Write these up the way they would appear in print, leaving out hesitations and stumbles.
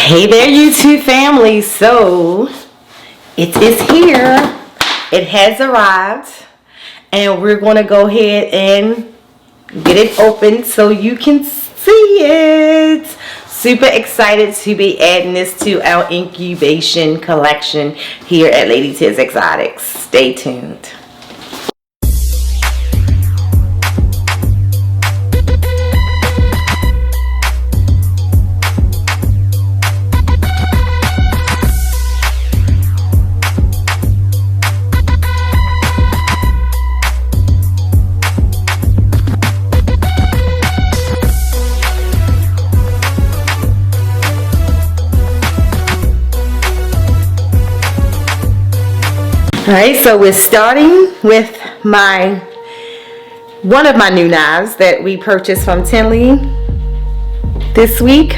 Hey there, YouTube family. So it is here. It has arrived, and we're going to go ahead and get it open so you can see it. Super excited to be adding this to our incubation collection here at Ladytis Exotics. Stay tuned. Alright, so we're starting with one of my new knives that we purchased from Tinley this week.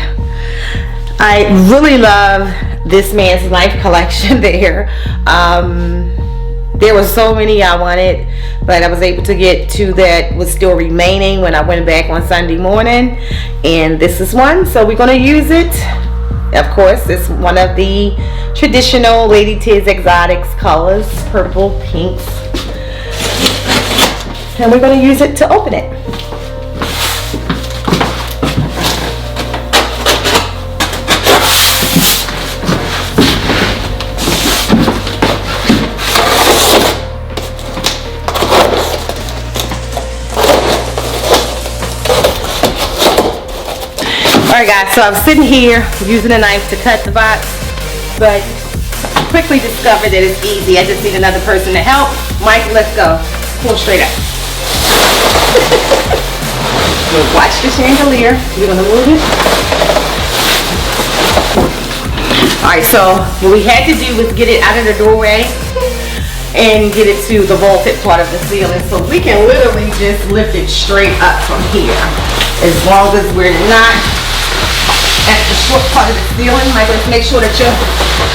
I really love this man's knife collection there. There were so many I wanted, but I was able to get two that was still remaining when I went back on Sunday morning, and this is one, so we're going to use it. Of course, it's one of the traditional Ladytis Exotics colors, purple, pinks. And we're going to use it to open it. Alright guys, so I'm sitting here using a knife to cut the box, but quickly discovered that it's easy. I just need another person to help. Mike, let's go. Pull straight up. Watch the chandelier. We're going to move it. Alright, so what we had to do was get it out of the doorway and get it to the vaulted part of the ceiling, so we can literally just lift it straight up from here. As long as we're not at the short part of the ceiling. Might just make sure that your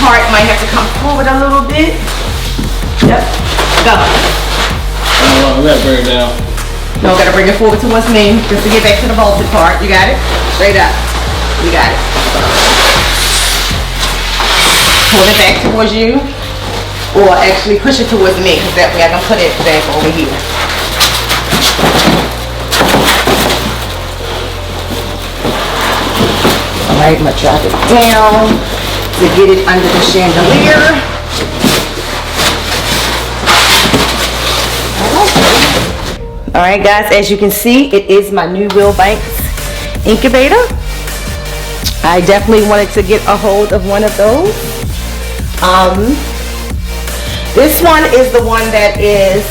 part might have to come forward a little bit. Yep. Go. Let it bring it down. No, gotta bring it forward towards me just to get back to the vaulted part. You got it? Straight up. You got it. Hold it back towards you. Or actually push it towards me, because that way I can put it back over here. Alright, I'm going to drop it down to get it under the chandelier. Alright guys, as you can see, it is my new Wilbanks incubator. I definitely wanted to get a hold of one of those. This one is the one that is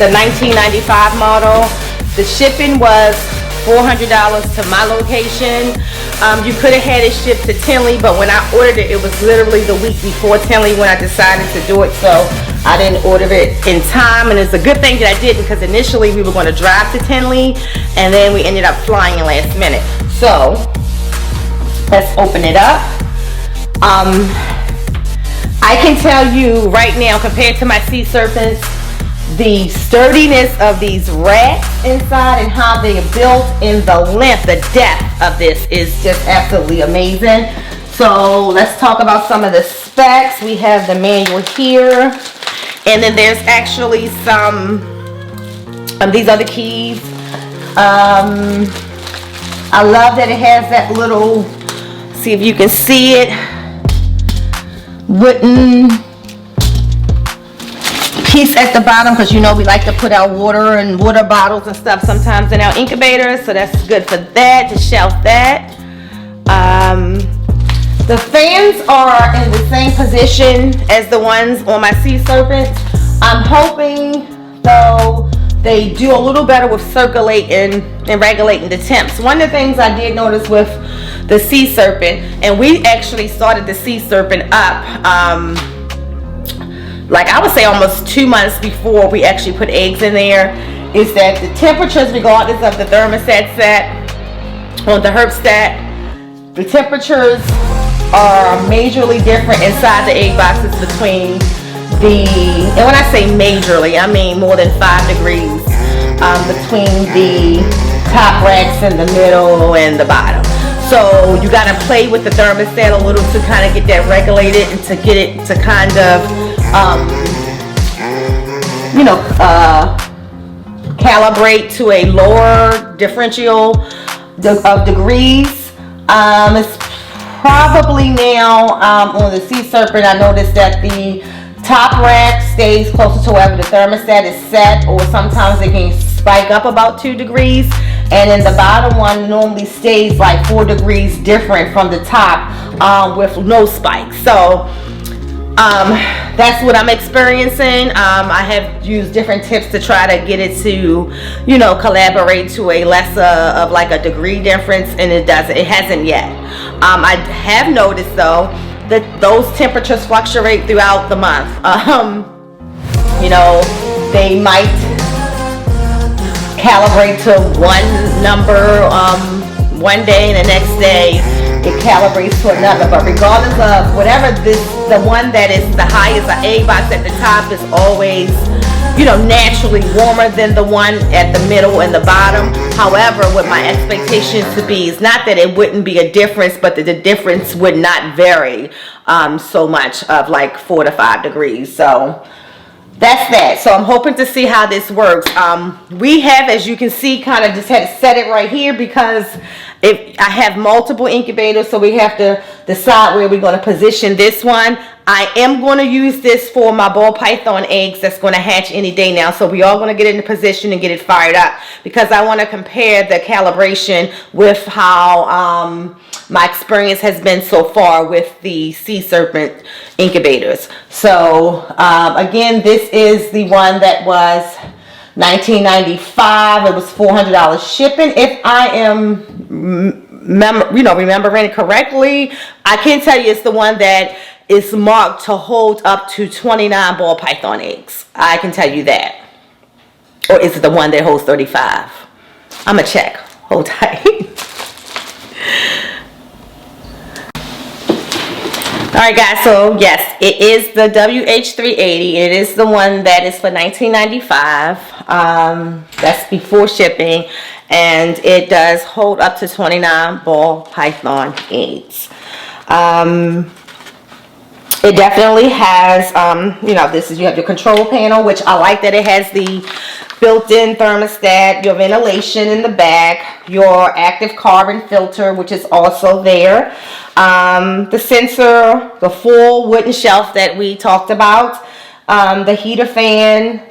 the 1995 model. The shipping was $400 to my location. You could have had it shipped to Tinley, but when I ordered it, it was literally the week before Tinley when I decided to do it, so I didn't order it in time, and it's a good thing that I didn't, because initially we were going to drive to Tinley, and then we ended up flying in last minute. So let's open it up. I can tell you right now, compared to my sea serpents, the sturdiness of these racks inside and how they are built, in the length, the depth of this is just absolutely amazing. So let's talk about some of the specs. We have the manual here, and then there's actually some these are the keys. I love that it has that little, see if you can see it, wooden piece at the bottom, because you know we like to put our water and water bottles and stuff sometimes in our incubators, so that's good for that, to shelf that. The fans are in the same position as the ones on my sea serpents. I'm hoping though they do a little better with circulating and regulating the temps. One of the things I did notice with the sea serpent, and we actually started the sea serpent up like I would say almost 2 months before we actually put eggs in there, is that the temperatures, regardless of the thermostat set or the herpstat, the temperatures are majorly different inside the egg boxes between and when I say majorly, I mean more than 5 degrees between the top racks in the middle and the bottom. So you got to play with the thermostat a little to kind of get that regulated and to get it to kind of, calibrate to a lower differential of degrees. It's probably now on the Sea Serpent. I noticed that the top rack stays closer to wherever the thermostat is set, or sometimes it can spike up about 2 degrees. And then the bottom one normally stays like 4 degrees different from the top with no spike. So that's what I'm experiencing. I have used different tips to try to get it to, collaborate to a lesser of like a degree difference, and it hasn't yet. I have noticed though that those temperatures fluctuate throughout the month. They might calibrate to one number one day, and the next day it calibrates to another. But regardless of whatever the one that is the highest, the A box at the top is always, naturally warmer than the one at the middle and the bottom. However, what my expectation to be is not that it wouldn't be a difference, but that the difference would not vary so much of like 4 to 5 degrees. So that's that. So I'm hoping to see how this works. We have, as you can see, kind of just had to set it right here because if I have multiple incubators, so we have to decide where we're going to position this one. I am going to use this for my ball python eggs that's going to hatch any day now. So we are going to get it in position and get it fired up because I want to compare the calibration with how my experience has been so far with the Sea Serpent incubators. So again, this is the one that was $19.95. It was $400 shipping. If I am remembering correctly, I can tell you it's the one that is marked to hold up to 29 ball python eggs. I can tell you that. Or is it the one that holds 35? I'm gonna check. Hold tight. Alright guys, so yes, it is the WH380. It is the one that is for $19.95. That's before shipping, and it does hold up to 29 ball python eggs. It definitely has, you have your control panel, which I like that it has the built-in thermostat, your ventilation in the back, your active carbon filter, which is also there, the sensor, the full wooden shelf that we talked about, the heater fan.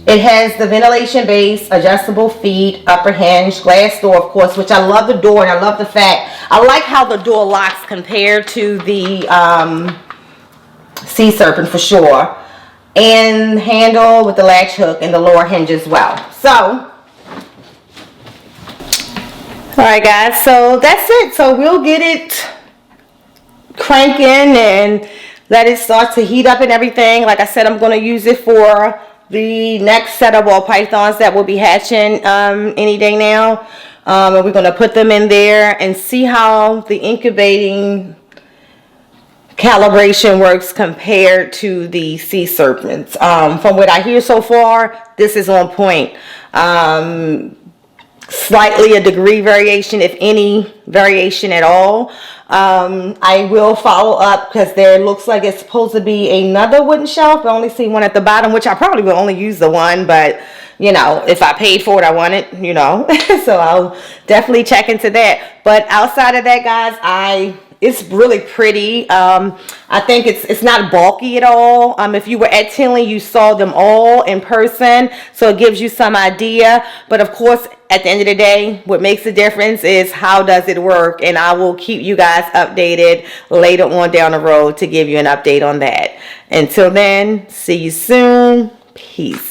It has the ventilation base, adjustable feet, upper hinge, glass door, of course, which I love the door, and I love the fact, I like how the door locks compared to the Sea Serpent for sure. And handle with the latch hook and the lower hinge as well. So, alright guys, so that's it. So we'll get it cranking and let it start to heat up and everything. Like I said, I'm going to use it for the next set of ball pythons that will be hatching any day now. And we're going to put them in there and see how the incubating calibration works compared to the Sea Serpents. From what I hear so far, this is on point. Slightly a degree variation, if any variation at all. I will follow up because there looks like it's supposed to be another wooden shelf. I only see one at the bottom, which I probably will only use the one, but if I paid for it, I want it, so I'll definitely check into that. But outside of that, guys, it's really pretty. I think it's not bulky at all. If you were at Tinley, you saw them all in person, so it gives you some idea. But of course, at the end of the day, what makes the difference is how does it work, and I will keep you guys updated later on down the road to give you an update on that. Until then, see you soon. Peace.